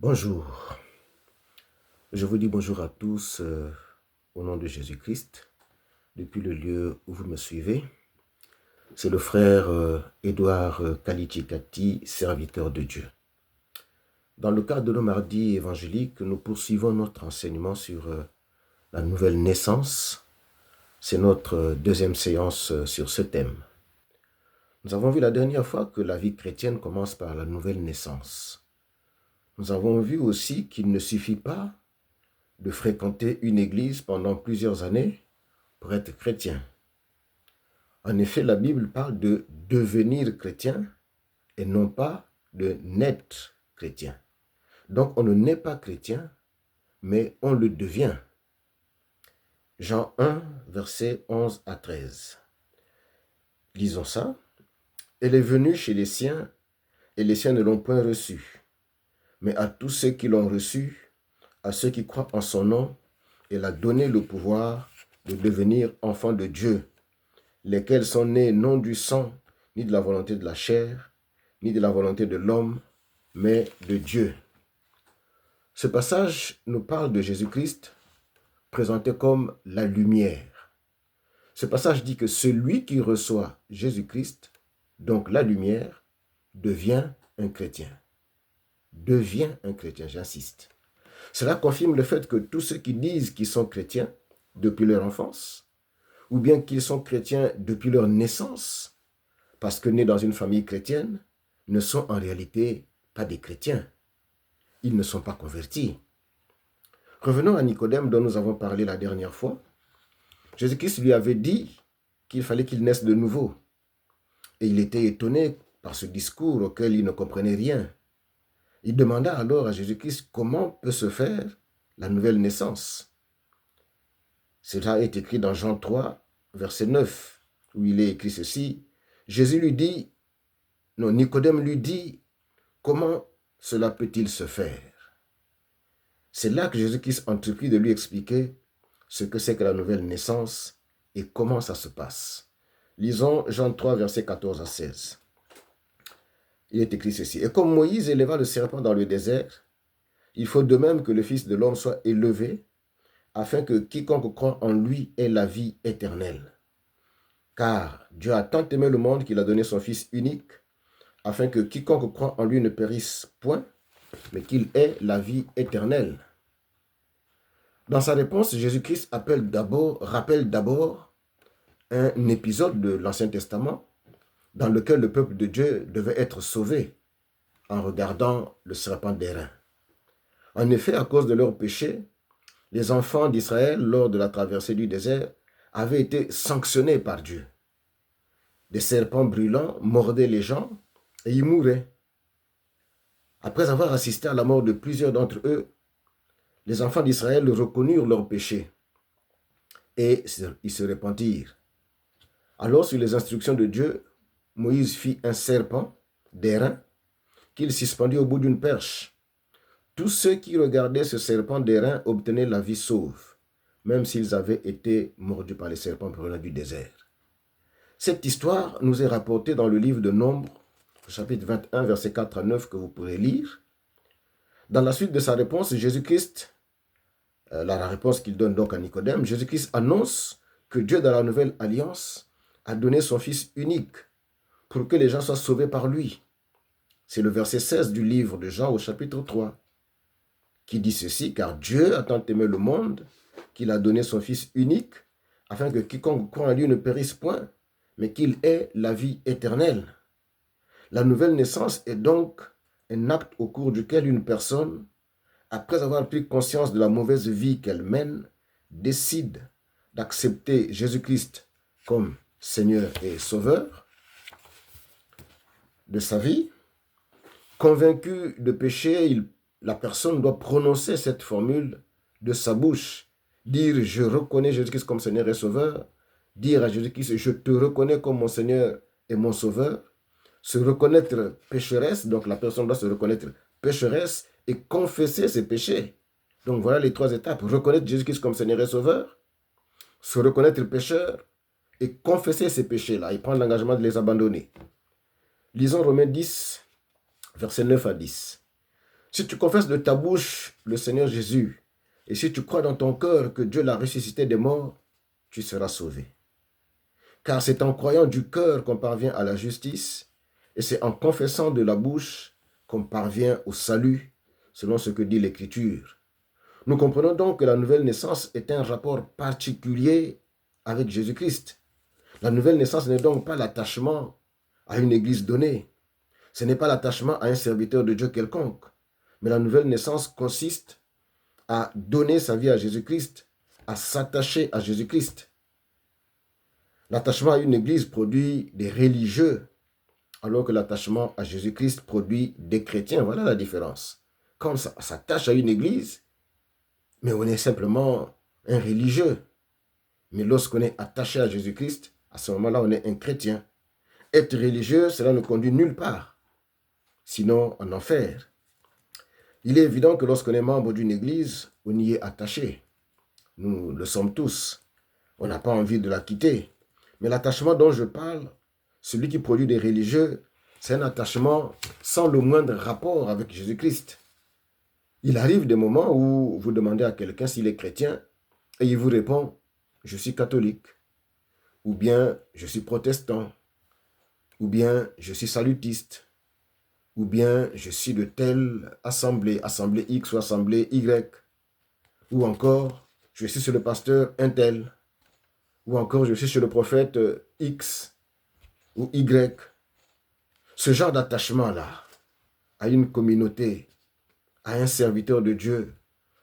Bonjour, je vous dis bonjour à tous au nom de Jésus-Christ, depuis le lieu où vous me suivez. C'est le frère Édouard Kalichikati, serviteur de Dieu. Dans le cadre de nos mardis évangéliques, nous poursuivons notre enseignement sur la nouvelle naissance. C'est notre deuxième séance sur ce thème. Nous avons vu la dernière fois que la vie chrétienne commence par la nouvelle naissance. Nous avons vu aussi qu'il ne suffit pas de fréquenter une église pendant plusieurs années pour être chrétien. En effet, la Bible parle de devenir chrétien et non pas de naître chrétien. Donc, on ne naît pas chrétien, mais on le devient. Jean 1, versets 11 à 13. Lisons ça. « Elle est venue chez les siens, et les siens ne l'ont point reçue. Mais à tous ceux qui l'ont reçue, à ceux qui croient en son nom, elle a donné le pouvoir de devenir enfants de Dieu, lesquels sont nés non du sang, ni de la volonté de la chair, ni de la volonté de l'homme, mais de Dieu. » Ce passage nous parle de Jésus-Christ présenté comme la lumière. Ce passage dit que celui qui reçoit Jésus-Christ, donc la lumière, devient un chrétien. Devient un chrétien, j'insiste. Cela confirme le fait que tous ceux qui disent qu'ils sont chrétiens depuis leur enfance, ou bien qu'ils sont chrétiens depuis leur naissance, parce que nés dans une famille chrétienne, ne sont en réalité pas des chrétiens. Ils ne sont pas convertis. Revenons à Nicodème dont nous avons parlé la dernière fois. Jésus-Christ lui avait dit qu'il fallait qu'il naisse de nouveau. Et il était étonné par ce discours auquel il ne comprenait rien. Il demanda alors à Jésus-Christ comment peut se faire la nouvelle naissance. Cela est écrit dans Jean 3, verset 9, où il est écrit ceci. Nicodème lui dit, comment cela peut-il se faire? C'est là que Jésus-Christ entreprit de lui expliquer ce que c'est que la nouvelle naissance et comment ça se passe. Lisons Jean 3, verset 14 à 16. Il est écrit ceci. « Et comme Moïse éleva le serpent dans le désert, il faut de même que le Fils de l'homme soit élevé, afin que quiconque croit en lui ait la vie éternelle. Car Dieu a tant aimé le monde qu'il a donné son Fils unique, afin que quiconque croit en lui ne périsse point, mais qu'il ait la vie éternelle. » Dans sa réponse, Jésus-Christ rappelle d'abord un épisode de l'Ancien Testament dans lequel le peuple de Dieu devait être sauvé en regardant le serpent d'airain. En effet, à cause de leur péché, les enfants d'Israël, lors de la traversée du désert, avaient été sanctionnés par Dieu. Des serpents brûlants mordaient les gens et ils mouraient. Après avoir assisté à la mort de plusieurs d'entre eux, les enfants d'Israël reconnurent leurs péchés et ils se repentirent. Alors, sur les instructions de Dieu, Moïse fit un serpent d'airain qu'il suspendit au bout d'une perche. Tous ceux qui regardaient ce serpent d'airain obtenaient la vie sauve, même s'ils avaient été mordus par les serpents brûlants du désert. Cette histoire nous est rapportée dans le livre de Nombres, chapitre 21, versets 4 à 9, que vous pourrez lire. Dans la suite de sa réponse, Jésus-Christ, la réponse qu'il donne donc à Nicodème, Jésus-Christ annonce que Dieu, dans la nouvelle alliance, a donné son Fils unique pour que les gens soient sauvés par lui. C'est le verset 16 du livre de Jean au chapitre 3 qui dit ceci, car Dieu a tant aimé le monde qu'il a donné son Fils unique afin que quiconque croit en lui ne périsse point, mais qu'il ait la vie éternelle. La nouvelle naissance est donc un acte au cours duquel une personne, après avoir pris conscience de la mauvaise vie qu'elle mène, décide d'accepter Jésus-Christ comme Seigneur et Sauveur de sa vie. Convaincu de péché, la personne doit prononcer cette formule de sa bouche. Dire « Je reconnais Jésus-Christ comme Seigneur et Sauveur ». Dire à Jésus-Christ « Je te reconnais comme mon Seigneur et mon Sauveur ». Se reconnaître pécheresse, donc la personne doit se reconnaître pécheresse et confesser ses péchés. Donc voilà les trois étapes. Reconnaître Jésus-Christ comme Seigneur et Sauveur, se reconnaître pécheur et confesser ces péchés-là et prendre l'engagement de les abandonner. Lisons Romains 10, versets 9 à 10. « Si tu confesses de ta bouche le Seigneur Jésus, et si tu crois dans ton cœur que Dieu l'a ressuscité des morts, tu seras sauvé. Car c'est en croyant du cœur qu'on parvient à la justice, et c'est en confessant de la bouche qu'on parvient au salut, selon ce que dit l'Écriture. Nous comprenons donc que la nouvelle naissance est un rapport particulier avec Jésus-Christ. La nouvelle naissance n'est donc pas l'attachement à une église donnée. Ce n'est pas l'attachement à un serviteur de Dieu quelconque. Mais la nouvelle naissance consiste à donner sa vie à Jésus-Christ, à s'attacher à Jésus-Christ. L'attachement à une église produit des religieux, alors que l'attachement à Jésus-Christ produit des chrétiens. Voilà la différence. Quand on s'attache à une église, mais on est simplement un religieux. Mais lorsqu'on est attaché à Jésus-Christ, à ce moment-là, on est un chrétien. Être religieux, cela ne conduit nulle part, sinon en enfer. Il est évident que lorsqu'on est membre d'une église, on y est attaché. Nous le sommes tous. On n'a pas envie de la quitter. Mais l'attachement dont je parle, celui qui produit des religieux, c'est un attachement sans le moindre rapport avec Jésus-Christ. Il arrive des moments où vous demandez à quelqu'un s'il est chrétien et il vous répond « Je suis catholique » ou bien « Je suis protestant » ou bien « Je suis salutiste » ou bien « Je suis de telle assemblée, assemblée X ou assemblée Y » ou encore « Je suis chez le pasteur un tel » ou encore « Je suis chez le prophète X ou Y ». Ce genre d'attachement-là à une communauté, à un serviteur de Dieu,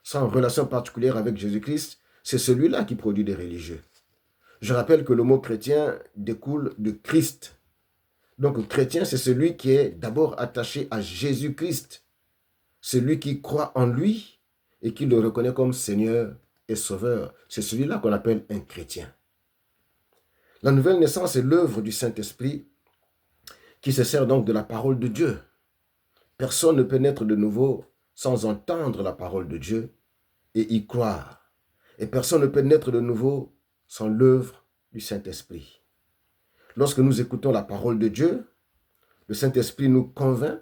sans relation particulière avec Jésus-Christ, c'est celui-là qui produit des religieux. Je rappelle que le mot chrétien découle de Christ. Donc chrétien, c'est celui qui est d'abord attaché à Jésus-Christ, celui qui croit en lui et qui le reconnaît comme Seigneur et Sauveur. C'est celui-là qu'on appelle un chrétien. La nouvelle naissance est l'œuvre du Saint-Esprit qui se sert donc de la parole de Dieu. Personne ne peut naître de nouveau sans entendre la parole de Dieu et y croire. Et personne ne peut naître de nouveau sans l'œuvre du Saint-Esprit. Lorsque nous écoutons la parole de Dieu, le Saint-Esprit nous convainc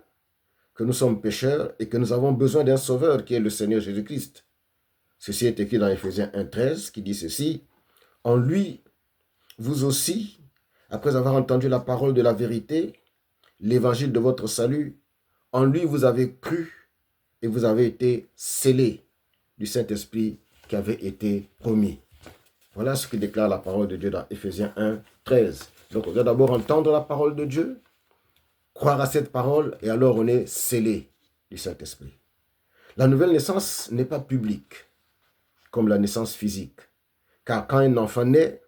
que nous sommes pécheurs et que nous avons besoin d'un sauveur qui est le Seigneur Jésus-Christ. Ceci est écrit dans Éphésiens 1,13 qui dit ceci: « En lui, vous aussi, après avoir entendu la parole de la vérité, l'évangile de votre salut, en lui vous avez cru et vous avez été scellés du Saint-Esprit qui avait été promis. » Voilà ce que déclare la parole de Dieu dans Éphésiens 1,13. Donc on doit d'abord entendre la parole de Dieu, croire à cette parole, et alors on est scellé du Saint-Esprit. La nouvelle naissance n'est pas publique, comme la naissance physique. Car quand un enfant naît,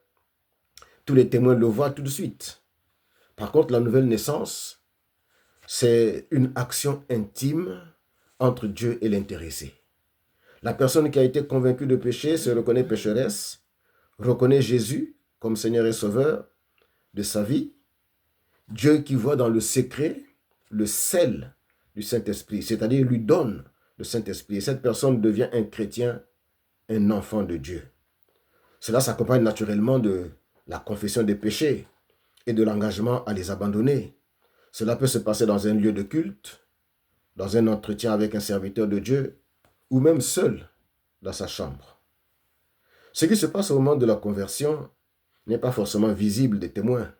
tous les témoins le voient tout de suite. Par contre, la nouvelle naissance, c'est une action intime entre Dieu et l'intéressé. La personne qui a été convaincue de péché se reconnaît pécheresse, reconnaît Jésus comme Seigneur et Sauveur de sa vie. Dieu qui voit dans le secret le sel du Saint-Esprit, c'est-à-dire lui donne le Saint-Esprit. Et cette personne devient un chrétien, un enfant de Dieu. Cela s'accompagne naturellement de la confession des péchés et de l'engagement à les abandonner. Cela peut se passer dans un lieu de culte, dans un entretien avec un serviteur de Dieu, ou même seul dans sa chambre. Ce qui se passe au moment de la conversion n'est pas forcément visible des témoins,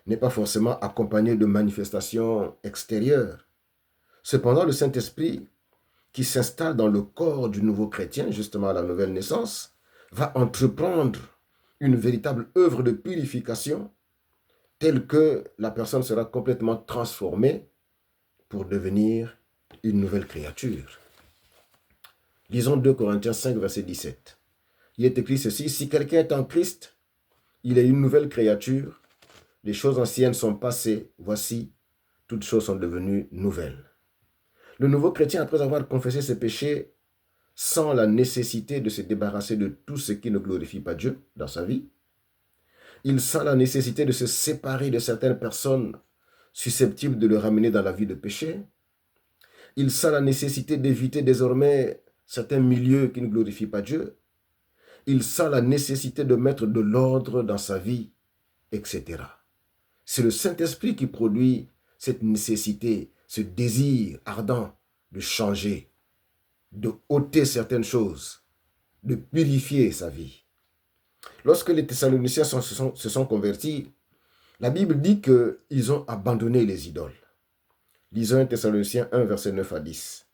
n'est pas forcément accompagné de manifestations extérieures. Cependant, le Saint-Esprit, qui s'installe dans le corps du nouveau chrétien, justement à la nouvelle naissance, va entreprendre une véritable œuvre de purification telle que la personne sera complètement transformée pour devenir une nouvelle créature. Lisons 2 Corinthiens 5, verset 17. Il est écrit ceci: « Si quelqu'un est en Christ, il est une nouvelle créature. Les choses anciennes sont passées. Voici, toutes choses sont devenues nouvelles. » Le nouveau chrétien, après avoir confessé ses péchés, sent la nécessité de se débarrasser de tout ce qui ne glorifie pas Dieu dans sa vie. Il sent la nécessité de se séparer de certaines personnes susceptibles de le ramener dans la vie de péché. Il sent la nécessité d'éviter désormais certains milieux qui ne glorifient pas Dieu. Il sent la nécessité de mettre de l'ordre dans sa vie, etc. C'est le Saint-Esprit qui produit cette nécessité, ce désir ardent de changer, de ôter certaines choses, de purifier sa vie. Lorsque les Thessaloniciens se sont convertis, la Bible dit qu'ils ont abandonné les idoles. Lisons 1 Thessaloniciens 1, verset 9 à 10.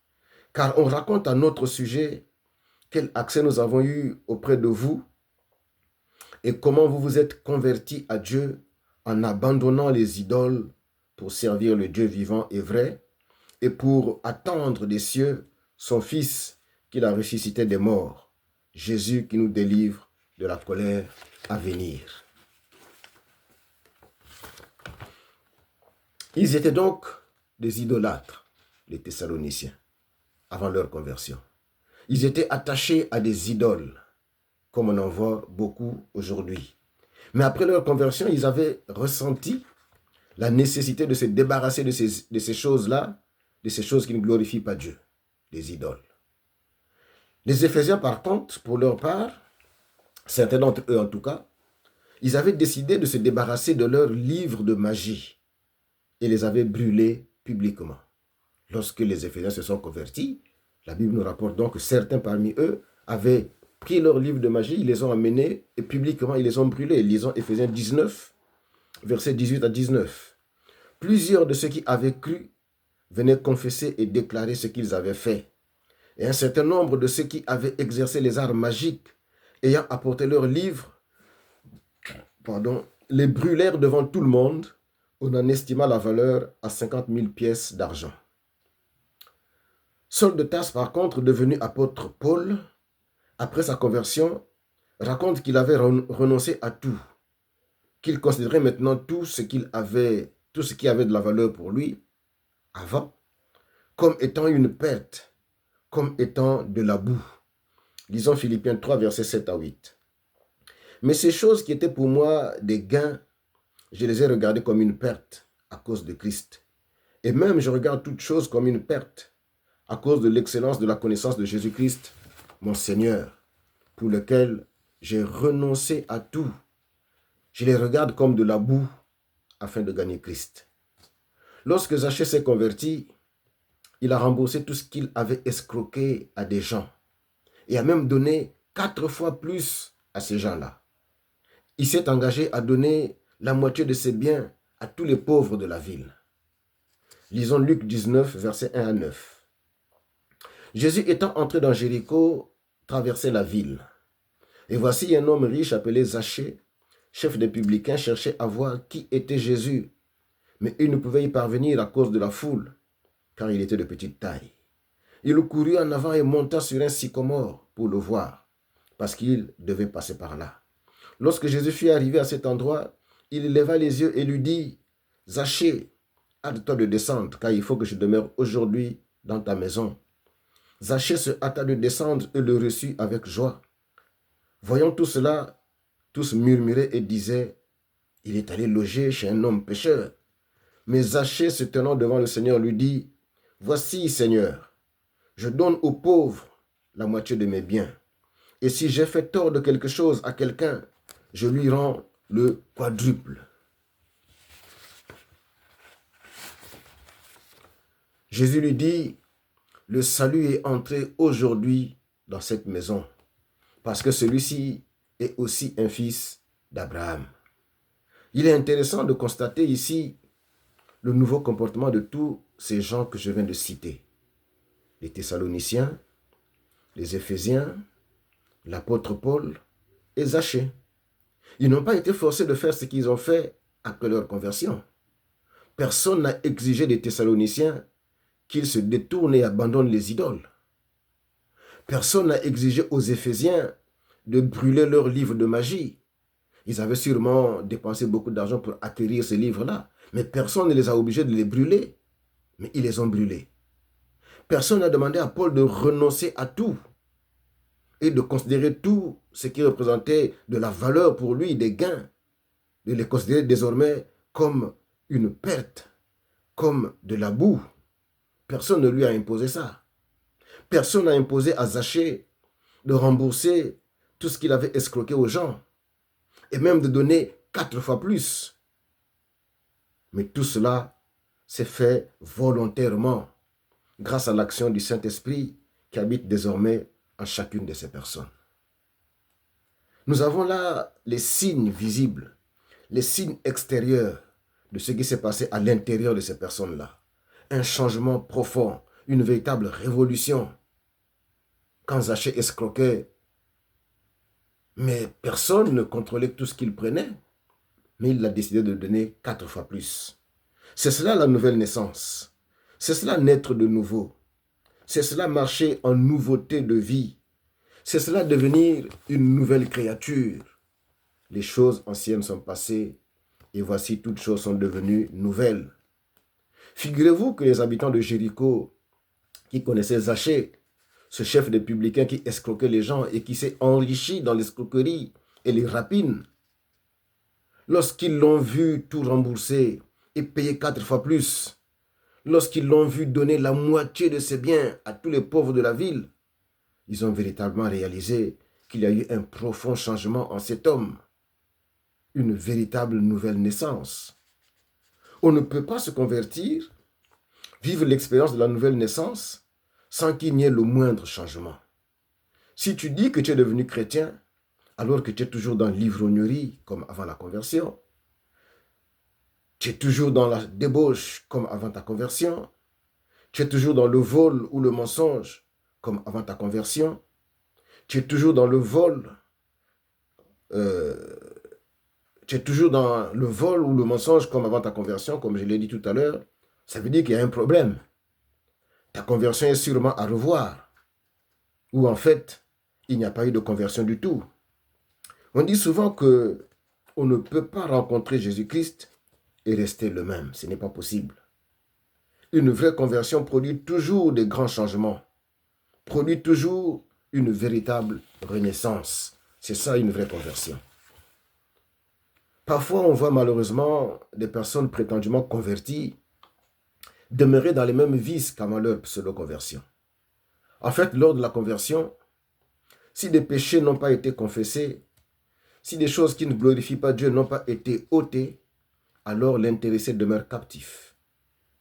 Car on raconte à notre sujet quel accès nous avons eu auprès de vous et comment vous vous êtes convertis à Dieu en abandonnant les idoles pour servir le Dieu vivant et vrai et pour attendre des cieux son Fils qu'il a ressuscité des morts, Jésus qui nous délivre de la colère à venir. Ils étaient donc des idolâtres, les Thessaloniciens, avant leur conversion. Ils étaient attachés à des idoles, comme on en voit beaucoup aujourd'hui. Mais après leur conversion, ils avaient ressenti la nécessité de se débarrasser de ces choses-là, de ces choses qui ne glorifient pas Dieu, des idoles. Les Éphésiens, par contre, pour leur part, certains d'entre eux en tout cas, ils avaient décidé de se débarrasser de leurs livres de magie et les avaient brûlés publiquement. Lorsque les Éphésiens se sont convertis, la Bible nous rapporte donc que certains parmi eux avaient pris leurs livres de magie, ils les ont amenés et publiquement ils les ont brûlés. Lisons Éphésiens 19, versets 18 à 19. Plusieurs de ceux qui avaient cru venaient confesser et déclarer ce qu'ils avaient fait. Et un certain nombre de ceux qui avaient exercé les arts magiques, ayant apporté leurs livres, les brûlèrent devant tout le monde. On en estima la valeur à 50 000 pièces d'argent. Saul de Tarse, par contre, devenu apôtre Paul, après sa conversion, raconte qu'il avait renoncé à tout, qu'il considérait maintenant tout ce qui avait de la valeur pour lui, avant, comme étant une perte, comme étant de la boue. Lisons Philippiens 3, versets 7 à 8. Mais ces choses qui étaient pour moi des gains, je les ai regardées comme une perte à cause de Christ. Et même je regarde toutes choses comme une perte à cause de l'excellence de la connaissance de Jésus-Christ, mon Seigneur, pour lequel j'ai renoncé à tout. Je les regarde comme de la boue afin de gagner Christ. Lorsque Zachée s'est converti, il a remboursé tout ce qu'il avait escroqué à des gens et a même donné 4 fois plus à ces gens-là. Il s'est engagé à donner la moitié de ses biens à tous les pauvres de la ville. Lisons Luc 19, versets 1 à 9. Jésus étant entré dans Jéricho, traversait la ville. Et voici un homme riche appelé Zachée, chef des publicains, cherchait à voir qui était Jésus, mais il ne pouvait y parvenir à cause de la foule, car il était de petite taille. Il courut en avant et monta sur un sycomore pour le voir, parce qu'il devait passer par là. Lorsque Jésus fut arrivé à cet endroit, il leva les yeux et lui dit, « Zachée, hâte-toi de descendre, car il faut que je demeure aujourd'hui dans ta maison. » Zachée se hâta de descendre et le reçut avec joie. Voyant tout cela, tous murmuraient et disaient, « Il est allé loger chez un homme pécheur. » Mais Zachée, se tenant devant le Seigneur, lui dit, « Voici, Seigneur, je donne aux pauvres la moitié de mes biens. Et si j'ai fait tort de quelque chose à quelqu'un, je lui rends le quadruple. » Jésus lui dit, « Le salut est entré aujourd'hui dans cette maison, parce que celui-ci est aussi un fils d'Abraham. » Il est intéressant de constater ici le nouveau comportement de tous ces gens que je viens de citer. Les Thessaloniciens, les Éphésiens, l'apôtre Paul et Zachée. Ils n'ont pas été forcés de faire ce qu'ils ont fait après leur conversion. Personne n'a exigé des Thessaloniciens qu'ils se détournent et abandonnent les idoles. Personne n'a exigé aux Éphésiens de brûler leurs livres de magie. Ils avaient sûrement dépensé beaucoup d'argent pour acquérir ces livres-là, mais personne ne les a obligés de les brûler, mais ils les ont brûlés. Personne n'a demandé à Paul de renoncer à tout et de considérer tout ce qui représentait de la valeur pour lui, des gains, de les considérer désormais comme une perte, comme de la boue. Personne ne lui a imposé ça. Personne n'a imposé à Zachée de rembourser tout ce qu'il avait escroqué aux gens et même de donner 4 fois plus. Mais tout cela s'est fait volontairement grâce à l'action du Saint-Esprit qui habite désormais en chacune de ces personnes. Nous avons là les signes visibles, les signes extérieurs de ce qui s'est passé à l'intérieur de ces personnes-là. Un changement profond, une véritable révolution. Quand Zachée escroquait, mais personne ne contrôlait tout ce qu'il prenait, mais il a décidé de donner 4 fois plus. C'est cela la nouvelle naissance. C'est cela naître de nouveau. C'est cela marcher en nouveauté de vie. C'est cela devenir une nouvelle créature. Les choses anciennes sont passées et voici toutes choses sont devenues nouvelles. Figurez-vous que les habitants de Jéricho, qui connaissaient Zachée, ce chef des publicains qui escroquait les gens et qui s'est enrichi dans l'escroquerie et les rapines, lorsqu'ils l'ont vu tout rembourser et payer 4 fois plus, lorsqu'ils l'ont vu donner la moitié de ses biens à tous les pauvres de la ville, ils ont véritablement réalisé qu'il y a eu un profond changement en cet homme, une véritable nouvelle naissance. On ne peut pas se convertir, vivre l'expérience de la nouvelle naissance, sans qu'il n'y ait le moindre changement. Si tu dis que tu es devenu chrétien, alors que tu es toujours dans l'ivrognerie comme avant la conversion, tu es toujours dans la débauche comme avant ta conversion, tu es toujours dans le vol ou le mensonge comme avant ta conversion, tu es toujours dans le vol, ou le mensonge comme avant ta conversion, comme je l'ai dit tout à l'heure, ça veut dire qu'il y a un problème. Ta conversion est sûrement à revoir. Ou en fait, il n'y a pas eu de conversion du tout. On dit souvent que on ne peut pas rencontrer Jésus-Christ et rester le même. Ce n'est pas possible. Une vraie conversion produit toujours des grands changements, produit toujours une véritable renaissance. C'est ça une vraie conversion. Parfois, on voit malheureusement des personnes prétendument converties demeurer dans les mêmes vices qu'avant leur pseudo-conversion. En fait, lors de la conversion, si des péchés n'ont pas été confessés, si des choses qui ne glorifient pas Dieu n'ont pas été ôtées, alors l'intéressé demeure captif,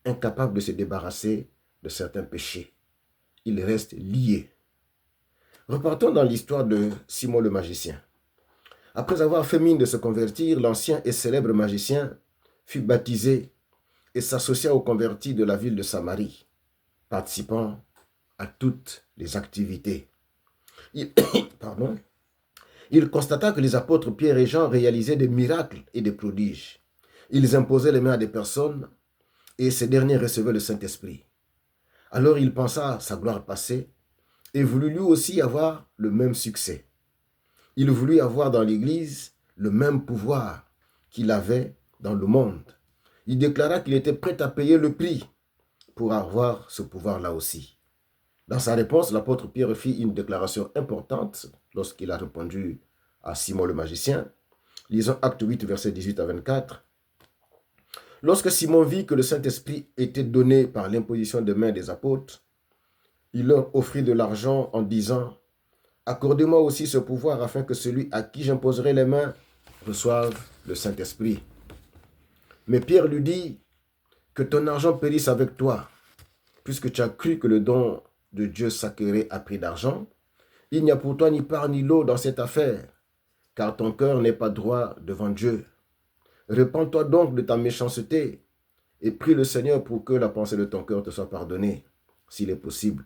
incapable de se débarrasser de certains péchés. Il reste lié. Repartons dans l'histoire de Simon le magicien. Après avoir fait mine de se convertir, l'ancien et célèbre magicien fut baptisé et s'associa aux convertis de la ville de Samarie, participant à toutes les activités. Il constata que les apôtres Pierre et Jean réalisaient des miracles et des prodiges. Ils imposaient les mains à des personnes et ces derniers recevaient le Saint-Esprit. Alors il pensa à sa gloire passée et voulut lui aussi avoir le même succès. Il voulut avoir dans l'Église le même pouvoir qu'il avait dans le monde. Il déclara qu'il était prêt à payer le prix pour avoir ce pouvoir-là aussi. Dans sa réponse, l'apôtre Pierre fit une déclaration importante lorsqu'il a répondu à Simon le magicien. Lisons Acte 8, versets 18 à 24. Lorsque Simon vit que le Saint-Esprit était donné par l'imposition des mains des apôtres, il leur offrit de l'argent en disant « Accordez-moi aussi ce pouvoir afin que celui à qui j'imposerai les mains reçoive le Saint-Esprit. » Mais Pierre lui dit « Que ton argent périsse avec toi, puisque tu as cru que le don de Dieu s'acquérait à prix d'argent. Il n'y a pour toi ni part ni lot dans cette affaire, car ton cœur n'est pas droit devant Dieu. Repends-toi donc de ta méchanceté et prie le Seigneur pour que la pensée de ton cœur te soit pardonnée, s'il est possible.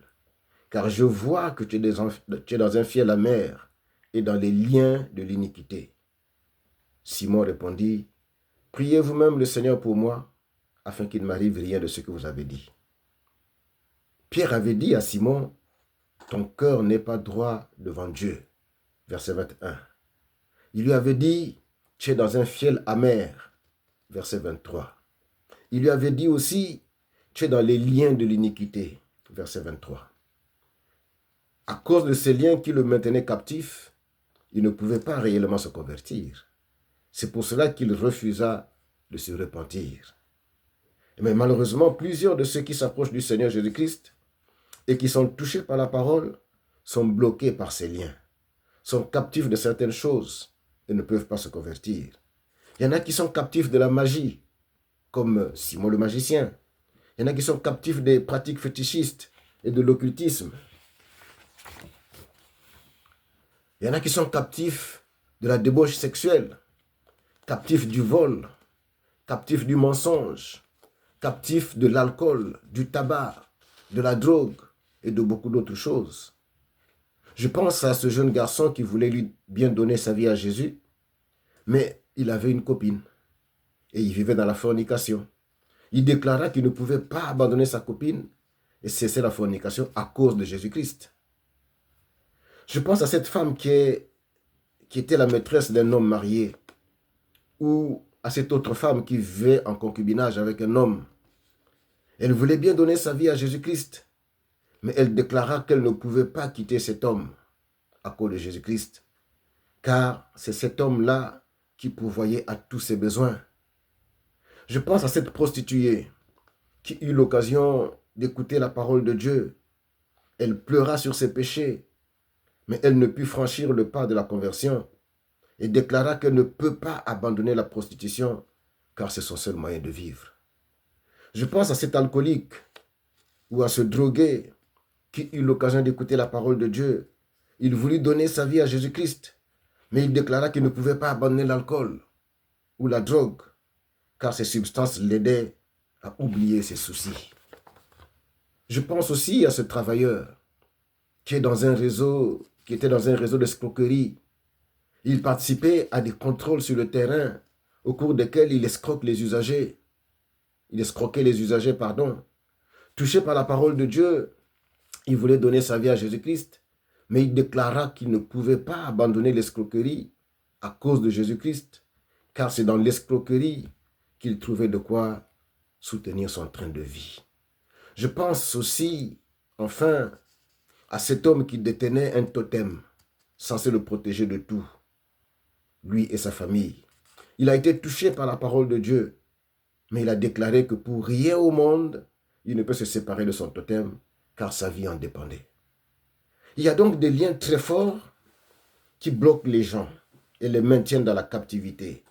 Car je vois que tu es dans un fiel amer et dans les liens de l'iniquité. » Simon répondit, « Priez vous-même le Seigneur pour moi, afin qu'il ne m'arrive rien de ce que vous avez dit. » Pierre avait dit à Simon, « Ton cœur n'est pas droit devant Dieu. » Verset 21. Il lui avait dit, « Tu es dans un fiel amer. » Verset 23. Il lui avait dit aussi, « Tu es dans les liens de l'iniquité. » Verset 23. À cause de ces liens qui le maintenaient captif, il ne pouvait pas réellement se convertir. C'est pour cela qu'il refusa de se repentir. Mais malheureusement, plusieurs de ceux qui s'approchent du Seigneur Jésus-Christ et qui sont touchés par la parole sont bloqués par ces liens, sont captifs de certaines choses et ne peuvent pas se convertir. Il y en a qui sont captifs de la magie, comme Simon le magicien. Il y en a qui sont captifs des pratiques fétichistes et de l'occultisme. Il y en a qui sont captifs de la débauche sexuelle, captifs du vol, captifs du mensonge, captifs de l'alcool, du tabac, de la drogue et de beaucoup d'autres choses. Je pense à ce jeune garçon qui voulait lui bien donner sa vie à Jésus, mais il avait une copine et il vivait dans la fornication. Il déclara qu'il ne pouvait pas abandonner sa copine et cesser la fornication à cause de Jésus-Christ. Je pense à cette femme qui était la maîtresse d'un homme marié, ou à cette autre femme qui vivait en concubinage avec un homme. Elle voulait bien donner sa vie à Jésus-Christ, mais elle déclara qu'elle ne pouvait pas quitter cet homme à cause de Jésus-Christ, car c'est cet homme-là qui pourvoyait à tous ses besoins. Je pense à cette prostituée qui eut l'occasion d'écouter la parole de Dieu. Elle pleura sur ses péchés, mais elle ne put franchir le pas de la conversion et déclara qu'elle ne peut pas abandonner la prostitution, car c'est son seul moyen de vivre. Je pense à cet alcoolique ou à ce drogué qui eut l'occasion d'écouter la parole de Dieu. Il voulut donner sa vie à Jésus-Christ, mais il déclara qu'il ne pouvait pas abandonner l'alcool ou la drogue, car ces substances l'aidaient à oublier ses soucis. Je pense aussi à ce travailleur qui était dans un réseau d'escroquerie. Il participait à des contrôles sur le terrain au cours desquels il escroquait les usagers. Touché par la parole de Dieu, il voulait donner sa vie à Jésus-Christ, mais il déclara qu'il ne pouvait pas abandonner l'escroquerie à cause de Jésus-Christ, car c'est dans l'escroquerie qu'il trouvait de quoi soutenir son train de vie. Je pense aussi, enfin, à cet homme qui détenait un totem censé le protéger de tout, lui et sa famille. Il a été touché par la parole de Dieu, mais il a déclaré que pour rien au monde, il ne peut se séparer de son totem, car sa vie en dépendait. Il y a donc des liens très forts qui bloquent les gens et les maintiennent dans la captivité.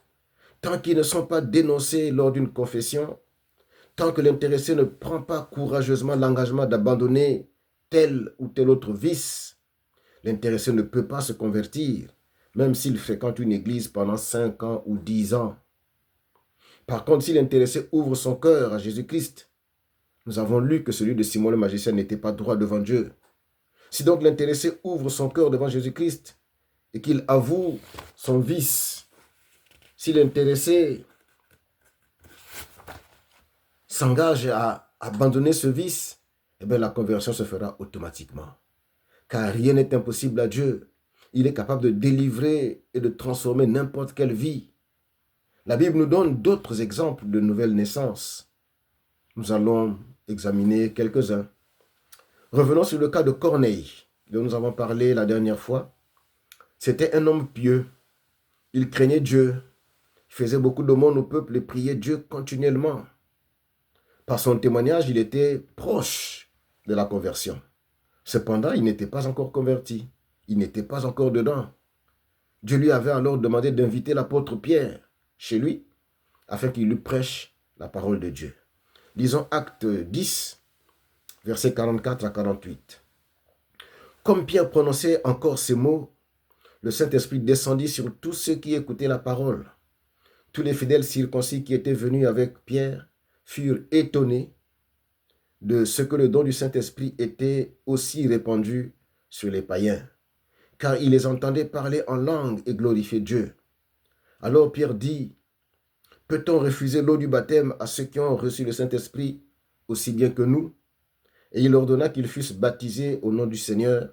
Tant qu'ils ne sont pas dénoncés lors d'une confession, tant que l'intéressé ne prend pas courageusement l'engagement d'abandonner tel ou tel autre vice, l'intéressé ne peut pas se convertir, même s'il fréquente une église pendant 5 ans ou 10 ans. Par contre, si l'intéressé ouvre son cœur à Jésus-Christ, nous avons lu que celui de Simon le magicien n'était pas droit devant Dieu. Si donc l'intéressé ouvre son cœur devant Jésus-Christ et qu'il avoue son vice, si l'intéressé s'engage à abandonner ce vice, eh bien la conversion se fera automatiquement. Car rien n'est impossible à Dieu. Il est capable de délivrer et de transformer n'importe quelle vie. La Bible nous donne d'autres exemples de nouvelles naissances. Nous allons examiner quelques-uns. Revenons sur le cas de Corneille, dont nous avons parlé la dernière fois. C'était un homme pieux. Il craignait Dieu. Il faisait beaucoup d'aumônes au peuple et priait Dieu continuellement. Par son témoignage, il était proche de la conversion. Cependant, il n'était pas encore converti. Il n'était pas encore dedans. Dieu lui avait alors demandé d'inviter l'apôtre Pierre chez lui afin qu'il lui prêche la parole de Dieu. Lisons Acte 10, versets 44 à 48. Comme Pierre prononçait encore ces mots, le Saint-Esprit descendit sur tous ceux qui écoutaient la parole. Tous les fidèles circoncis qui étaient venus avec Pierre furent étonnés de ce que le don du Saint-Esprit était aussi répandu sur les païens, car ils les entendaient parler en langue et glorifier Dieu. Alors Pierre dit, « Peut-on refuser l'eau du baptême à ceux qui ont reçu le Saint-Esprit aussi bien que nous ?» Et il ordonna qu'ils fussent baptisés au nom du Seigneur,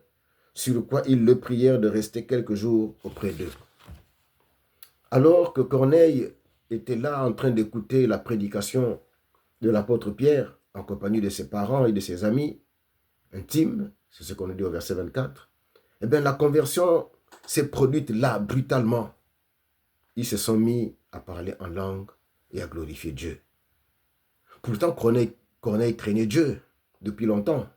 sur quoi ils le prièrent de rester quelques jours auprès d'eux. Alors que Corneille était là en train d'écouter la prédication de l'apôtre Pierre, en compagnie de ses parents et de ses amis intimes, c'est ce qu'on nous dit au verset 24, eh bien la conversion s'est produite là, brutalement. Ils se sont mis à parler en langue et à glorifier Dieu. Pourtant, Corneille craignait Dieu depuis longtemps.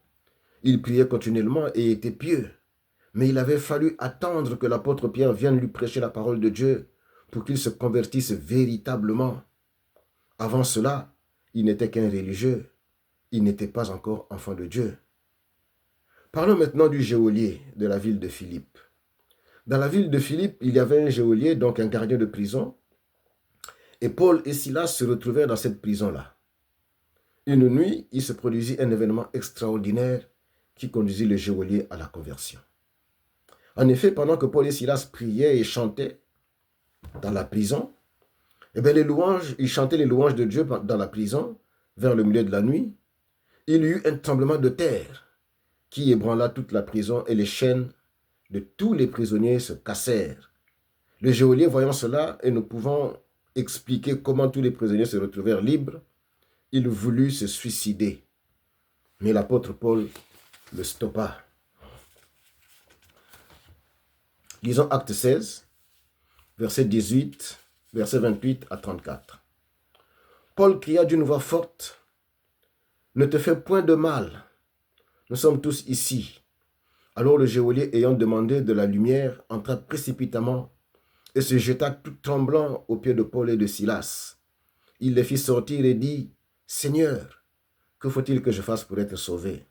Il priait continuellement et était pieux. Mais il avait fallu attendre que l'apôtre Pierre vienne lui prêcher la parole de Dieu pour qu'il se convertisse véritablement. Avant cela, il n'était qu'un religieux. il n'était pas encore enfant de Dieu. Parlons maintenant du geôlier de la ville de Philippe. Dans la ville de Philippe, il y avait un geôlier, donc un gardien de prison, et Paul et Silas se retrouvèrent dans cette prison-là. Une nuit, il se produisit un événement extraordinaire qui conduisit le geôlier à la conversion. En effet, pendant que Paul et Silas priaient et chantaient dans la prison, ils chantaient les louanges de Dieu dans la prison, vers le milieu de la nuit. Il y eut un tremblement de terre qui ébranla toute la prison et les chaînes de tous les prisonniers se cassèrent. Le geôlier, voyant cela et ne pouvant expliquer comment tous les prisonniers se retrouvèrent libres, il voulut se suicider. Mais l'apôtre Paul le stoppa. Lisons Acte 16, verset 28 à 34. Paul cria d'une voix forte, « Ne te fais point de mal, nous sommes tous ici. » Alors le geôlier, ayant demandé de la lumière, entra précipitamment et se jeta tout tremblant aux pieds de Paul et de Silas. Il les fit sortir et dit, « Seigneur, que faut-il que je fasse pour être sauvé ?»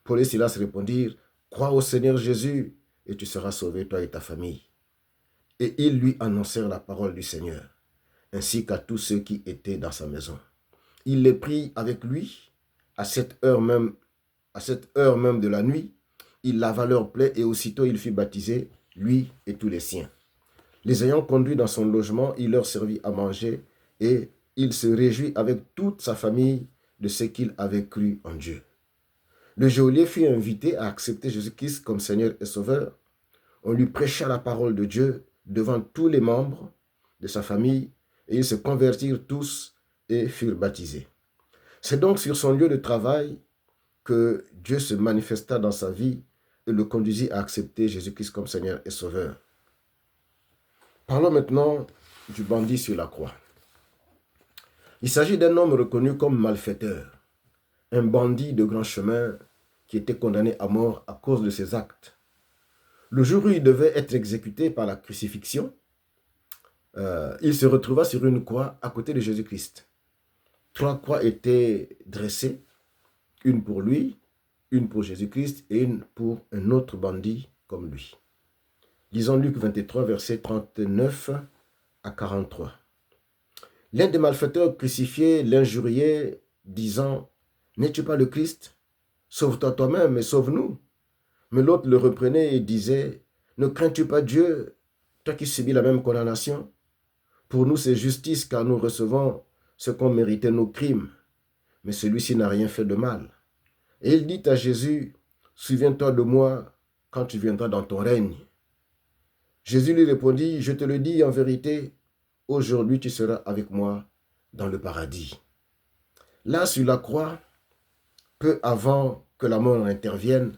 Paul et Silas répondirent, « Crois au Seigneur Jésus et tu seras sauvé, toi et ta famille. » Et ils lui annoncèrent la parole du Seigneur, ainsi qu'à tous ceux qui étaient dans sa maison. Il les prit avec lui à cette heure même de la nuit. Il lava leurs plaies et aussitôt il fut baptisé, lui et tous les siens. Les ayant conduits dans son logement, il leur servit à manger et il se réjouit avec toute sa famille de ce qu'il avait cru en Dieu. Le geôlier fut invité à accepter Jésus-Christ comme Seigneur et Sauveur. On lui prêcha la parole de Dieu devant tous les membres de sa famille et ils se convertirent tous et furent baptisés. C'est donc sur son lieu de travail que Dieu se manifesta dans sa vie et le conduisit à accepter Jésus-Christ comme Seigneur et Sauveur. Parlons maintenant du bandit sur la croix. Il s'agit d'un homme reconnu comme malfaiteur, un bandit de grand chemin qui était condamné à mort à cause de ses actes. Le jour où il devait être exécuté par la crucifixion, il se retrouva sur une croix à côté de Jésus-Christ. 3 croix étaient dressées, une pour lui, une pour Jésus-Christ et une pour un autre bandit comme lui. Lisons Luc 23, versets 39 à 43. L'un des malfaiteurs crucifiés l'injuriait, disant, « N'es-tu pas le Christ? Sauve-toi toi-même et sauve-nous. » Mais l'autre le reprenait et disait, « Ne crains-tu pas Dieu, toi qui subis la même condamnation? Pour nous, c'est justice, car nous recevons ce qu'ont mérité nos crimes. Mais celui-ci n'a rien fait de mal. » Et il dit à Jésus, « Souviens-toi de moi quand tu viendras dans ton règne. » Jésus lui répondit, « Je te le dis en vérité, aujourd'hui tu seras avec moi dans le paradis. » Là, sur la croix, peu avant que la mort intervienne,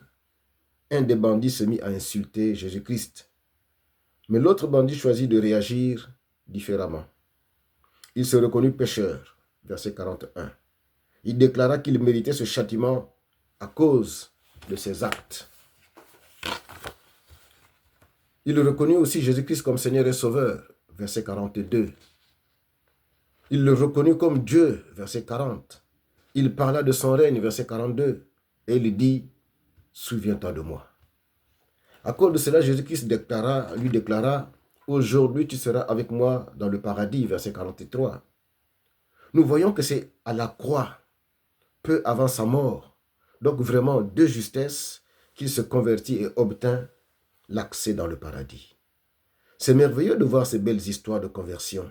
un des bandits se mit à insulter Jésus-Christ. Mais l'autre bandit choisit de réagir différemment. Il se reconnut pécheur, verset 41. Il déclara qu'il méritait ce châtiment à cause de ses actes. Il reconnut aussi Jésus-Christ comme Seigneur et Sauveur, verset 42. Il le reconnut comme Dieu, verset 40. Il parla de son règne, verset 42. Et il dit, « Souviens-toi de moi. » À cause de cela, Jésus-Christ lui déclara, « Aujourd'hui tu seras avec moi dans le paradis, verset 43. » Nous voyons que c'est à la croix, peu avant sa mort, donc vraiment de justesse, qu'il se convertit et obtint l'accès dans le paradis. C'est merveilleux de voir ces belles histoires de conversion,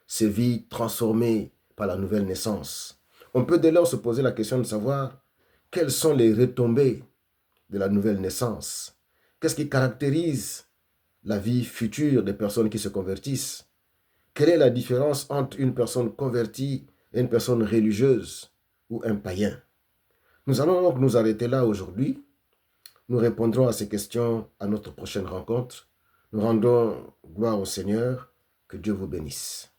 ces vies transformées par la nouvelle naissance. On peut dès lors se poser la question de savoir quelles sont les retombées de la nouvelle naissance. Qu'est-ce qui caractérise la vie future des personnes qui se convertissent? Quelle est la différence entre une personne convertie et une personne religieuse ou un païen? Nous allons donc nous arrêter là aujourd'hui. Nous répondrons à ces questions à notre prochaine rencontre. Nous rendons gloire au Seigneur. Que Dieu vous bénisse.